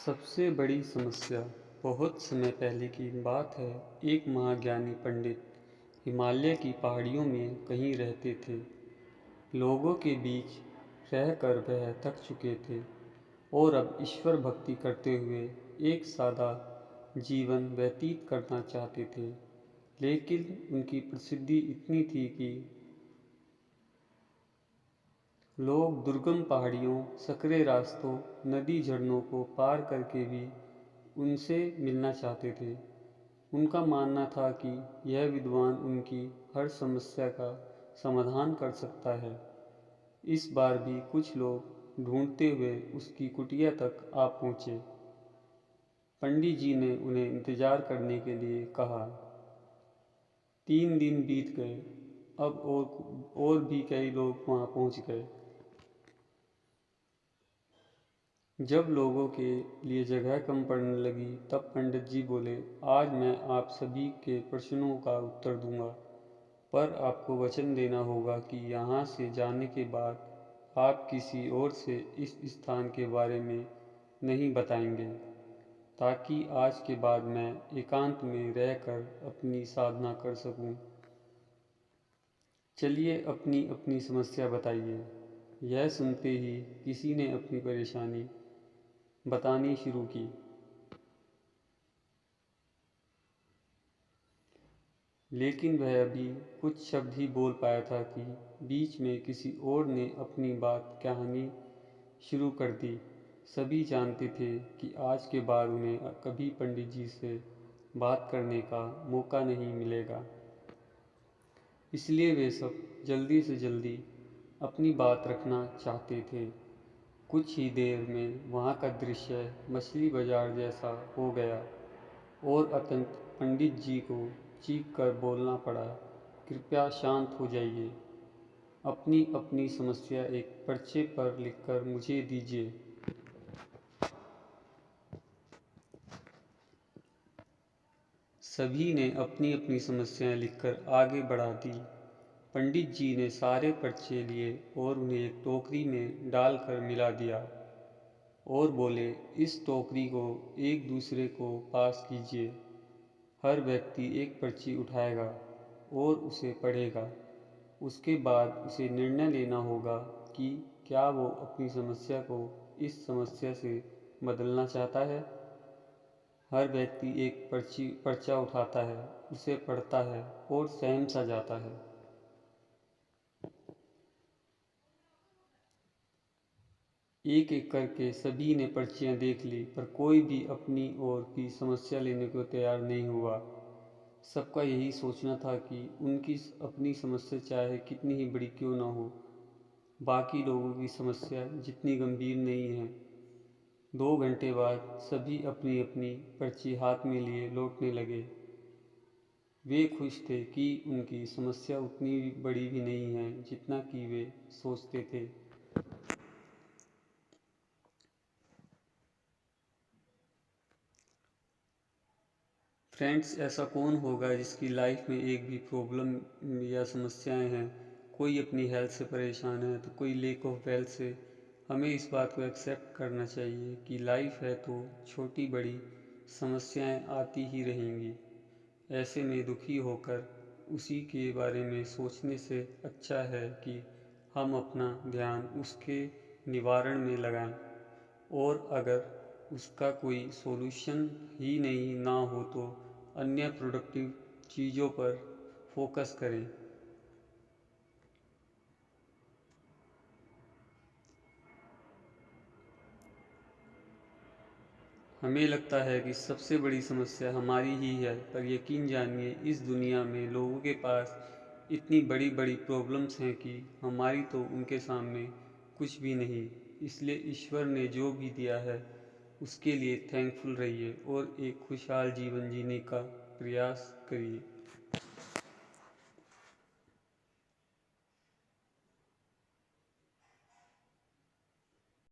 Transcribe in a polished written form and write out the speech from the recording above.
सबसे बड़ी समस्या। बहुत समय पहले की बात है। एक महाज्ञानी पंडित हिमालय की पहाड़ियों में कहीं रहते थे। लोगों के बीच रहकर वह थक चुके थे और अब ईश्वर भक्ति करते हुए एक सादा जीवन व्यतीत करना चाहते थे। लेकिन उनकी प्रसिद्धि इतनी थी कि लोग दुर्गम पहाड़ियों, सकरे रास्तों, नदी झरनों को पार करके भी उनसे मिलना चाहते थे। उनका मानना था कि यह विद्वान उनकी हर समस्या का समाधान कर सकता है। इस बार भी कुछ लोग ढूंढते हुए उसकी कुटिया तक आ पहुँचे। पंडित जी ने उन्हें इंतजार करने के लिए कहा। 3 दिन बीत गए। अब और भी कई लोग वहाँ पहुँच गए। जब लोगों के लिए जगह कम पड़ने लगी तब पंडित जी बोले, आज मैं आप सभी के प्रश्नों का उत्तर दूंगा, पर आपको वचन देना होगा कि यहाँ से जाने के बाद आप किसी और से इस स्थान के बारे में नहीं बताएंगे, ताकि आज के बाद मैं एकांत में रहकर अपनी साधना कर सकूं। चलिए अपनी अपनी समस्या बताइए। यह सुनते ही किसी ने अपनी परेशानी बतानी शुरू की। लेकिन वह अभी कुछ शब्द ही बोल पाया था कि बीच में किसी और ने अपनी बात कहानी शुरू कर दी। सभी जानते थे कि आज के बाद उन्हें कभी पंडित जी से बात करने का मौका नहीं मिलेगा। इसलिए वे सब जल्दी से जल्दी अपनी बात रखना चाहते थे। कुछ ही देर में वहाँ का दृश्य मछली बाजार जैसा हो गया और अत्यंत पंडित जी को चीख कर बोलना पड़ा, कृपया शांत हो जाइए। अपनी अपनी समस्या एक पर्चे पर लिखकर मुझे दीजिए। सभी ने अपनी अपनी समस्याएं लिखकर आगे बढ़ा दी। पंडित जी ने सारे पर्चे लिए और उन्हें एक टोकरी में डालकर मिला दिया और बोले, इस टोकरी को एक दूसरे को पास कीजिए। हर व्यक्ति एक पर्ची उठाएगा और उसे पढ़ेगा। उसके बाद उसे निर्णय लेना होगा कि क्या वो अपनी समस्या को इस समस्या से बदलना चाहता है। हर व्यक्ति एक पर्चा उठाता है, उसे पढ़ता है और सहम सा जाता है। एक एक करके सभी ने पर्चियां देख ली, पर कोई भी अपनी ओर की समस्या लेने को तैयार नहीं हुआ। सबका यही सोचना था कि उनकी अपनी समस्या चाहे कितनी ही बड़ी क्यों ना हो, बाकी लोगों की समस्या जितनी गंभीर नहीं है। 2 घंटे बाद सभी अपनी अपनी पर्ची हाथ में लिए लौटने लगे। वे खुश थे कि उनकी समस्या उतनी बड़ी भी नहीं है जितना कि वे सोचते थे। फ्रेंड्स, ऐसा कौन होगा जिसकी लाइफ में एक भी प्रॉब्लम या समस्याएं हैं। कोई अपनी हेल्थ से परेशान है तो कोई लेक ऑफ वेल्थ से। हमें इस बात को एक्सेप्ट करना चाहिए कि लाइफ है तो छोटी बड़ी समस्याएं आती ही रहेंगी। ऐसे में दुखी होकर उसी के बारे में सोचने से अच्छा है कि हम अपना ध्यान उसके निवारण में लगाएं, और अगर उसका कोई सॉल्यूशन ही नहीं ना हो तो अन्य प्रोडक्टिव चीज़ों पर फोकस करें। हमें लगता है कि सबसे बड़ी समस्या हमारी ही है, पर यकीन जानिए इस दुनिया में लोगों के पास इतनी बड़ी बड़ी प्रॉब्लम्स हैं कि हमारी तो उनके सामने कुछ भी नहीं। इसलिए ईश्वर ने जो भी दिया है उसके लिए थैंकफुल रहिए और एक खुशहाल जीवन जीने का प्रयास करिए।